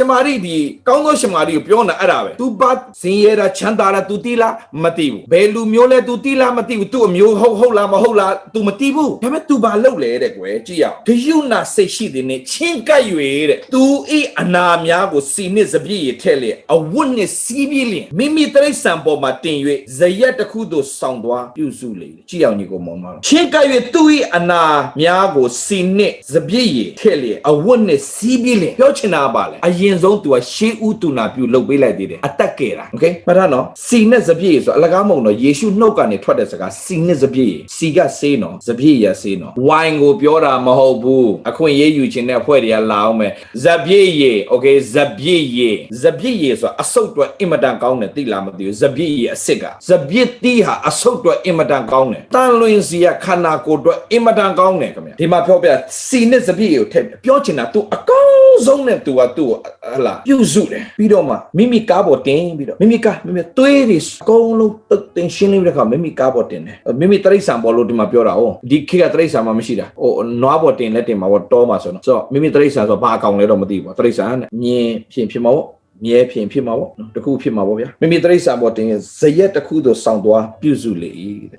ှမာရိဒီကောင်းသောရှမာရိကိုပြောနေတာအဲ့ဒါပဲ तू ဘာစင်ရတာချမ်းသာတာ तू တိလားမသိဘူးဘယ်လူမျိုးလဲ तू တိလားမသိဘူး तू အမျိုးဟုတ်လားမဟုတ်လား तू မသိဘူးဒါပေမဲ့ तू ဘာလုပ်လဲတဲ့ကွယ်ကြည့်ရအောင်ဂယုဏစိတ်ရှိတဲ့နဲ့ချင်းကပ်၍တဲ့ तू ဤအနာများကိုစီနစ်စပြည့်ရထဲ့လေအဝတ်နဲ့စီးပြည့်လင်မိမိတိရစ္ဆာန်ပေါ်မှာတင်၍ဇရက်တစ်ခုသို့ဆောင်သွားပြုစုလေကြည့်အောင်ညီကိုမောင်မချင်းကပ်၍ तू ဤအနာများကိုစီနစ်စပြည့်ရထဲ့လေအဝတ်နဲ့စီးပြည့်လင်ပြောချင်တာပါလေအရင်ဆုံး तू ကရှေးဥတုနာပြုလုပ်ပေးလိုက်သေးတယ်အတက်ကဲတာโอเคမှတ်ထားနော်စီနဲ့စပြည့်ဆိုအလကားမုံတော့ယေရှုနှုတ်ကနေထွက်တဲ့စကားစီနဲ့စပြည့်စီကဆေးနော်စပြည့်ရဆေးနော်ဝိုင်ကိုပြောတာမဟုတ်ဘူးအခွင့်ရေးယူခြင်းတဲ့အဖွဲ့တွေကလာအောင်မယ်စပြည့်ရโอเคစပြည့်ရဆိုအဆုတ်တွက်အင်မတန်ကောင်းတယ်သိလားမသိဘူးစပြည့်ရအစ်စ်ကစပြည့်တီးဟာအဆုတ်တွက်အင်မတန်ကောင်းတယ်တန်လွင်စီကခန္ဓာကိုယ်တွက်အင်မတန်ကောင်းတယ်ခင်ဗျဒီမှာပြောပြစီနဲ့စပြည့်ကိုထည့်ပြောချင်တာ तू အကောင်း ဆုံးနဲ့သူကသူ့ဟလာပြုစုတယ်ပြီးတော့မှမိမိကားပေါ်တင်ပြီးတော့မိမိသွေးတွေအကုန်လုံးတင်ရှင်းလေးတဲ့ခါမိမိကားပေါ်တင်တယ်မိမိတရိษံပေါ်လို့ဒီမှာပြောတာ哦ဒီခေတ်ကတရိษံမှမရှိတာဟိုနွားပေါ်တင်လက်တင်မှာပေါ့တောမှာဆိုတော့မိမိတရိษံဆိုဘာအကောင်လဲတော့မသိဘူးတရိษံနဲ့မြင်ဖြစ်မှာပေါ့မြဲဖြစ်မှာပေါ့တခုဖြစ်မှာပေါ့ဗျာမိမိတရိษံပေါ်တင်ဇရက်တစ်ခုသို့ဆောင်သွားပြုစုလေ၏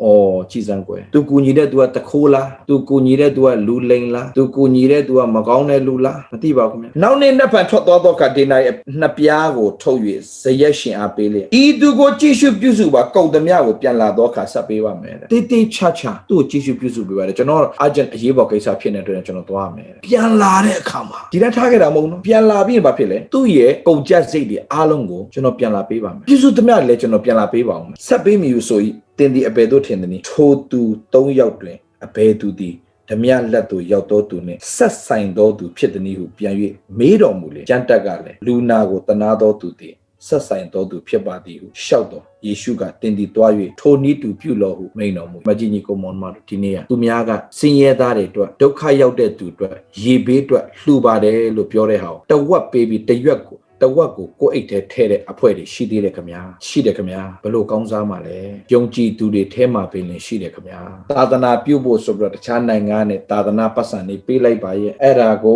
ကြည်စမ်းကွယ်သူကူညီတဲ့သူကတခိုးလားသူကူညီတဲ့သူကလူလိန်လားသူကူညီတဲ့သူကမကောင်းတဲ့လူလားမသိပါဘူးခင်ဗျာနောက်နေ့နှစ်ဖန်ထွက်သွားသောအခါဒေနာရဲ့နှစ်ပြားကိုထုတ်၍ဇရက်ရှင်အားပေးလေဤသူကိုကြည့်ရှုပြုစုပါကုတ်သမျှကိုပြန်လာသောအခါဆက်ပေးပါမယ်တေးတေးချာချာသူ့ကိုကြည့်ရှုပြုစုပေးပါတယ်ကျွန်တော်အဂျန်အရေးပေါ်ကိစ္စဖြစ်နေတဲ့အတွက်ကျွန်တော်သွားမယ်ပြန်လာတဲ့အခါမှာဒီတက်ထားခဲ့တာမဟုတ်နော်ပြန်လာပြီးရင်ဘာဖြစ်လဲသူ့ရဲ့ကုန်ကြစိတ်တွေအားလုံးကိုကျွန်တော်ပြန်လာပေးပါမယ်ပြုစုသမျှလည်းကျွန်တော်ပြန်လာပေးပါအောင်ဆက်ပေးမိလို့ဆိုရင်တင်ဒီအဘယ်သို့ထင်သည်ထိုသူ၃ယောက်တွင်အဘယ်သူသည်ဓမြလက်သို့ရောက်တော်သူနှင့်ဆက်ဆိုင်တော်သူဖြစ်သည်ဟုပြန်၍မေးတော်မူလေကျမ်းတက်ကလည်းလူနာကိုတနာတော်သူသည်ဆက်ဆိုင်တော်သူဖြစ်ပါသည်ဟုရှောက်တော်ယေရှုကတင်ဒီတွား၍ထိုနည်းတူပြုတော်ဟုမိန်တော်မူမကြီးညီကိုမောင်မတို့ဒီနေ့ကသူများကစင်ရဲသားတွေအတွက်ဒုက္ခရောက်တဲ့သူအတွက်ရေဘေးအတွက်လှူပါတယ်လို့ပြောတဲ့ဟာကိုတဝက်ပေးပြီးတရွက်ကိုတဝက်ကိုကိုယ်အိတ်ထဲထဲတဲ့အဖွဲတွေရှိသေးတယ်ခင်ဗျာရှိတယ်ခင်ဗျာဘလို့ကောင်းစားမှာလဲယုံကြည်သူတွေထဲမှာပင်ရှိတယ်ခင်ဗျာသာသနာပြုဖို့ဆိုပြီးတော့တခြားနိုင်ငံနဲ့သာသနာပတ်စံတွေပေးလိုက်ပါရဲ့အဲ့ဒါကို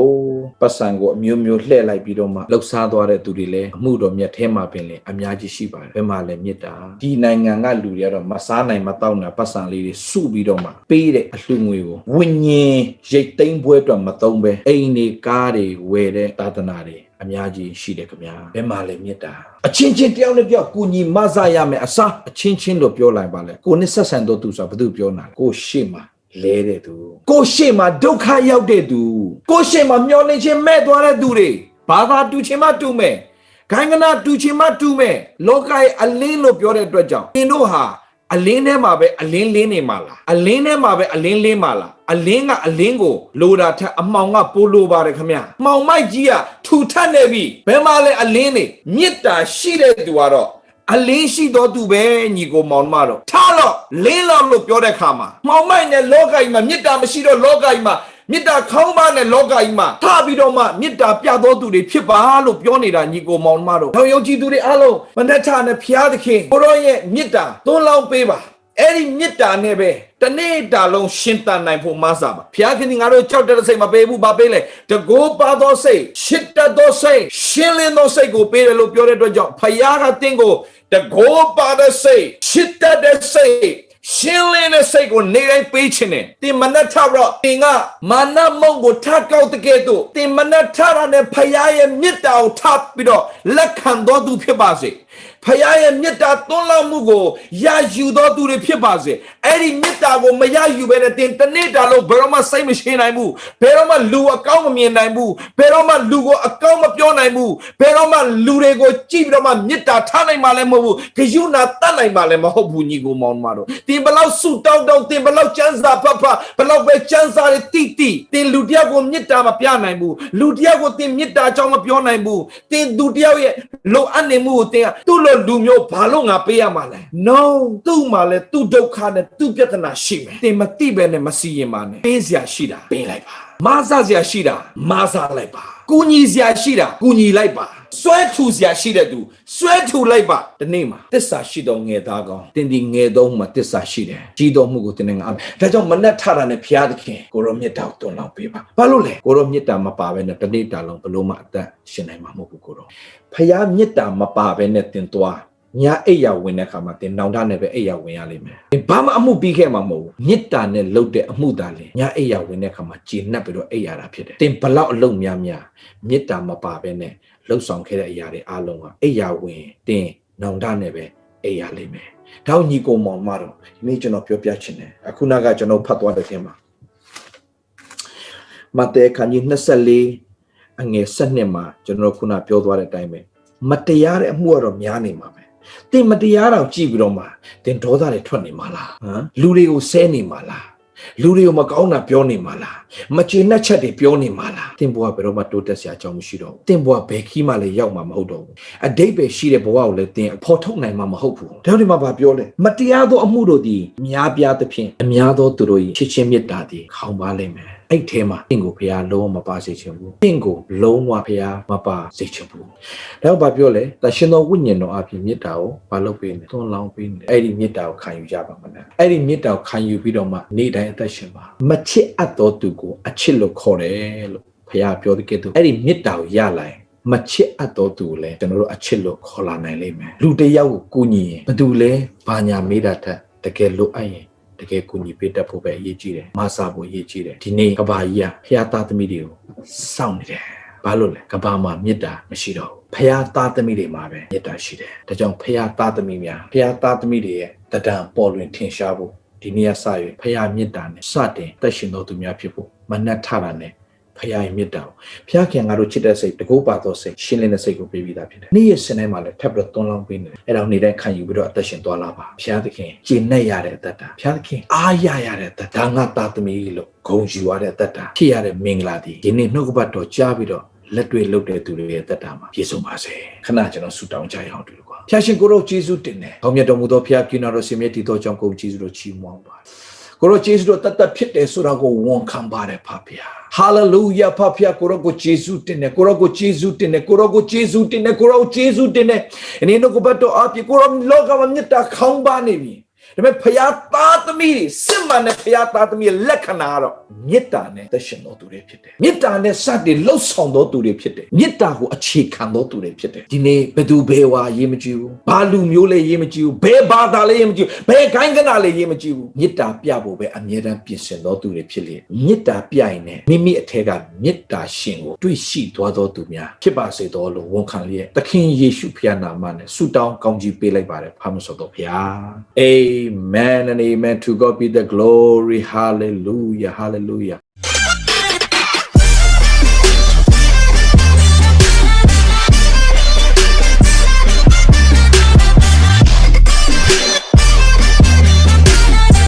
ပတ်စံကိုအမျိုးမျိုးလှည့်လိုက်ပြီးတော့မှလှုပ်ရှားသွားတဲ့သူတွေလည်းအမှုတော်မြတ်ထဲမှာပင်အများကြီးရှိပါတယ်ဘယ်မှာလဲမေတ္တာဒီနိုင်ငံကလူတွေကတော့မစားနိုင်မတောက်နိုင်ပတ်စံလေးတွေစုပြီးတော့မှပေးတဲ့အလှူငွေကိုဝိညာဉ်ရိတ်သိမ်းပွဲအတွက်မသုံးပဲအိမ်တွေကားတွေဝယ်တဲ့သာသနာတွေအများကြီးရှိတယ်ခင်ဗျာဘယ်မှာလဲမေတ္တာအချင်းချင်းတယောက်နဲ့တယောက်ကိုညီမဆရမယ်အစားအချင်းချင်းလို့ပြောလိုက်ပါလေကိုနဲ့ဆက်ဆံတော့သူဆိုတာဘာလို့ပြောနာလဲကိုရှေ့မှာလဲတဲ့သူကိုရှေ့မှာဒုက္ခရောက်တဲ့သူကိုရှေ့မှာမျောလင့်ခြင်းမဲ့သွားတဲ့သူတွေဘာသာတူခြင်းမတူမဲ့ဂိုင်းကနာတူခြင်းမတူမဲ့လောကရဲ့အလင်းလို့ပြောတဲ့အတွက်ကြောင့်သင်တို့ဟာအလင်းထဲမှာပဲအလင်းလင်းနေမှာလားအလင်းထဲမှာပဲအလင်းလင်းမှာလားအလင်းကအလင်းကိုလိုတာထက်အမှောင်ကပိုလိုပါတယ်ခင်ဗျာမှောင်မိုက်ကြီးကထူထပ်နေပြီဘယ်မှာလဲအလင်းနေမေတ္တာရှိတဲ့သူကတော့အလင်းရှိတော်သူပဲညီကိုမောင်မတော်ထားတော့လင်းလောက်လို့ပြောတဲ့ခါမှာမှောင်မိုက်နဲ့လောကကြီးမှာမေတ္တာမရှိတော့လောကကြီးမှာမေတ္တာခေါင်းပါနဲ့လောကကြီးမှာထားပြီးတော့မှမေတ္တာပြတော်သူတွေဖြစ်ပါလို့ပြောနေတာညီကိုမောင်မတော်တော်ယုံကြည်သူတွေအားလုံးမနှက်ချနဲ့ဖျားသခင်ကိုရောရဲ့မေတ္တာသွန်းလောင်းပေးပါအဲ့ဒီမေတ္တာနဲ့ပဲတနေ့တာလုံးရှင်းတန်နိုင်ဖို့မဆာပါဖျားခင်ငါတို့ကြောက်တဲ့စိတ်မပေးဘူးဘာပေးလဲတကိုးပါသောစိတ်ရှစ်တတ်သောစိတ်ရှင်းလင်းသောစိတ်ကိုပေးတယ်လို့ပြောတဲ့အတွက်ကြောင့်ဖျားကတင့်ကိုတကိုးပါတဲ့စိတ်ရှစ်တတ်တဲ့စိတ်ရှင်းလင်းတဲ့စိတ်ကိုနေတိုင်းပေးခြင်းနဲ့တင်မနှက်ထတော့တင်ကမာနမုံကိုထကောက်တဲ့ကဲ့သို့တင်မနှက်ထရတဲ့ဖျားရဲ့မေတ္တာကိုထပ်ပြီးတော့လက်ခံတော်သူဖြစ်ပါစေဖခင်ရဲ့မေတ္တာသွန်းလောင်းမှုကိုရယူတော်သူတွေဖြစ်ပါစေအဲ့ဒီမေတ္တာကိုမရယူဘဲနဲ့တင်တနေ့တာလို့ဘယ်တော့မှစိတ်မရှင်းနိုင်ဘူးဘယ်တော့မှလူအကောင်းမမြင်နိုင်ဘူးဘယ်တော့မှလူကိုအကောင်းမပြောနိုင်ဘူးဘယ်တော့မှလူတွေကိုကြည့်ပြီးတော့မှမေတ္တာထားနိုင်မှလည်းမဟုတ်ဘူးဂယုဏတတ်နိုင်မှလည်းမဟုတ်ဘူးညီကိုမောင်မတော်တင်ဘလောက်ဆုတောင်းတင်ဘလောက်ကျမ်းစာဖတ်ဘလောက်ပဲကျမ်းစာတွေတိတင်လူတယောက်ကိုမေတ္တာမပြနိုင်ဘူးလူတယောက်ကိုတင်မေတ္တာကြောင့်မပြောနိုင်ဘူးတင်သူတယောက်ရဲ့လိုအပ်နေမှုကိုတင်သူ့လူမျိုးဘာလို့ငါပေးရမှာလဲ no သူ့မှာလဲသူ့ဒုက္ခနဲ့သူ့ပြဿနာရှိမယ်တင်မသိပဲနဲ့မစီရင်ပါနဲ့ပေးစရာရှိတာပေးလိုက်ပါမဆစရာရှိတာမဆလိုက်ပါကူညီစရာရှိတာကူညီလိုက်ပါဆွဲထူစရာရှိတဲ့သူဆွဲထူလိုက်ပါဒီနေ့မှာတစ္ဆာရှိတော်ငယ်သားကောင်းတင်ဒီငယ်သုံးမှာတစ္ဆာရှိတယ်ကြီးတော်မှုကိုတင်နေငါဒါကြောင့်မနဲ့ထတာနဲ့ဖျားသခင်ကိုရောမြတ်တာကိုတွန်းလောက်ပေးပါဘာလို့လဲကိုရောမြတ်တာမပါဘဲနဲ့တနေ့တာလုံးဘလို့မှအသက်ရှင်နိုင်မှာမဟုတ်ဘူးကိုရောဖျားမြတ်တာမပါဘဲနဲ့တင်သွားညာအိယာဝင်တဲ့ခါမှာတင်နောင်တနဲ့ပဲအိယာဝင်ရလိမ့်မယ်။ဘာမှအမှုပြီးခဲ့မှာမဟုတ်ဘူး။မေတ္တာနဲ့လှုပ်တဲ့အမှုသားလေညာအိယာဝင်တဲ့ခါမှာကျေနပ်ပြီးတော့အိယာတာဖြစ်တယ်။တင်ဘလောက်အလုံးများမေတ္တာမပါဘဲနဲ့လှုပ်ဆောင်ခဲ့တဲ့အရာတွေအားလုံးကအိယာဝင်တင်နောင်တနဲ့ပဲအိယာလိမ့်မယ်။ဒါညီကိုမောင်မတော်ဒီနေ့ကျွန်တော်ပြောပြချင်တယ်။အခုနကကျွန်တော်ဖတ်သွားတဲ့ထဲမှာမဿဲခန်းကြီး24အငယ်7မှာကျွန်တော်ခုနပြောသွားတဲ့အတိုင်းပဲမတရားတဲ့အမှုကတော့များနေမှာပဲတင်မတရားတော့ကြည့်ပြီးတော့မှတင်ဒေါသတွေထွက်နေမှာလားဟမ်လူတွေကိုဆဲနေမှာလားလူတွေကိုမကောင်းတာပြောနေမှာလားမကျေနပ်ချက်တွေပြောနေမှာလားတင်ဘဝဘယ်တော့မှတိုးတက်စရာအကြောင်းမရှိတော့ဘူးတင်ဘဝဘယ်ခီးမှလည်းရောက်မှာမဟုတ်တော့ဘူးအတိတ်ပဲရှိတဲ့ဘဝကိုလည်းတင်ဖော်ထုတ်နိုင်မှာမဟုတ်ဘူးဒါတွေမှာဘာပြောလဲမတရားသောအမှုတို့သည်များပြားသဖြင့်အများသောသူတို့၏ချစ်ချင်းမေတ္တာသည်ခေါင်းပါလိမ့်မယ် အဲ့ထဲမှာတင့်ကိုဖျားလုံးဝမပါစေချင်ဘူးတင့်ကိုလုံးဝဖျားမပါစေချင်ဘူးแล้วဘာပြောလဲတရှင်တော်ဝိညာဉ်တော်အပြင်မေတ္တာကိုမလုပ်ပေးနဲ့သွန်လောင်းပေးနေအဲ့ဒီမေတ္တာကိုခံယူကြပါမလားအဲ့ဒီမေတ္တာကိုခံယူပြီးတော့မှနေ့တိုင်းအသက်ရှင်ပါမချစ်အပ်တော်သူကိုအချစ်လို့ခေါ်တယ်လို့ဖျားပြောတဲ့ကဲ့သို့အဲ့ဒီမေတ္တာကိုရလိုက်မချစ်အပ်တော်သူလည်းကျွန်တော်တို့အချစ်လို့ခေါ်လာနိုင်လိမ့်မယ်လူတစ်ယောက်ကိုကူညီရင်ဘယ်သူလဲဘာညာမေးတာထက်တကယ်လို့အပ်ရင်တကယ်ကူညီပေးတတ်ဖို့ပဲအရေးကြီးတယ်မဆာဖို့အရေးကြီးတယ်ဒီနေ့ကဘာကြီးကဖျားသားသမီးတွေကိုစောင့်နေတယ်ဘာလို့လဲကဘာမှာမေတ္တာမရှိတော့ဘူးဖျားသားသမီးတွေမှာပဲမေတ္တာရှိတယ်ဒါကြောင့်ဖျားသားသမီးများဖျားသားသမီးတွေရဲ့တဒံပေါ်လွင်ထင်ရှားဖို့ဒီနေ့ကစရွေဖျားမေတ္တာနဲ့စတင်တက်ရှင်တော်သူများဖြစ်ဖို့မနှက်ထတာနဲ့ဖျားရဲ့မေတ္တာကိုဖျားခင်ငါတို့ချစ်တဲ့စိတ်တကူပါသောစိတ်ရှင်းလင်းတဲ့စိတ်ကိုပေးပြီးသားဖြစ်တယ်နေ့ရက်စနေမှာလည်းထပ်ပြီးတော့တွန်းလောင်းပေးနေတယ်အဲ့ဒါနေ့တိုင်းခံယူပြီးတော့အသက်ရှင်သွားလာပါဖျားသခင်ကျင့်နဲ့ရတဲ့အသက်တာဖျားသခင်အားရရတဲ့အသက်ဒါငါသားသမီးလို့ဂုဏ်ယူရတဲ့အသက်တာဖြစ်ရတဲ့မင်္ဂလာဒီဒီနေ့နှုတ်ကပတ်တော်ကြားပြီးတော့လက်တွေ့လုပ်တဲ့သူတွေရဲ့သက်တာမှာပြည့်စုံပါစေခဏကျွန်တော်ဆုတောင်းကြရအောင်တူလို့ကွာဖျားရှင်ကိုရောယေရှုတင်တယ်ကောင်းမြတ်တော်မူသောဖျားကိနာတော်ရှင်မြတ်တည်သောကြောင့်ကိုယေရှုတော်ချီးမွမ်းပါကိုရောယေရှုတော်တတ်ဖြစ်တယ်ဆိုတာကိုဝန်ခံပါတယ်ဖဖျားဟာလေလုယာဖဖျားကိုရောကိုယေရှုတင်တယ်ကိုရောကိုယေရှုတင်တယ်ကိုရောကိုယေရှုတင်တယ်ကိုရောယေရှုတင်တယ်အနည်းတော့ဘတ်တော်အပြကိုရောလောကမှာမြတ်တာခေါင်းပါနေပြီဒါပေမဲ့ဖျားသားသမီးစစ်မှန်တဲ့ဖျားသားသမီးလက္ခဏာတော့မေတ္တာနဲ့သက်ရှင်တော်သူတွေဖြစ်တယ်မေတ္တာနဲ့စတင်လှုပ်ဆောင်တော်သူတွေဖြစ်တယ်မေတ္တာကိုအခြေခံတော်သူတွေဖြစ်တယ်ဒီနေ့ဘယ်သူဘယ်ဝါရေးမကြည့်ဘူးဘာလူမျိုးလဲရေးမကြည့်ဘူးဘယ်ဘာသာလဲရေးမကြည့်ဘူးဘယ်ခိုင်းကနာလဲရေးမကြည့်ဘူးမေတ္တာပြဖို့ပဲအမြဲတမ်းပြင်ဆင်တော်သူတွေဖြစ်လေမေတ္တာပြရင်နဲ့မိမိအထက်ကမေတ္တာရှင်ကိုတွေ့ရှိသွားတော်သူများဖြစ်ပါစေတော်လို့ဝန်ခံလျက်သခင်ယေရှုဖျားနာမနဲ့ဆုတောင်းကောင်းကြီးပေးလိုက်ပါတယ်ဖာမစောတော်ဖျားအာမင်Amen and amen. To God be the glory. Hallelujah. Hallelujah.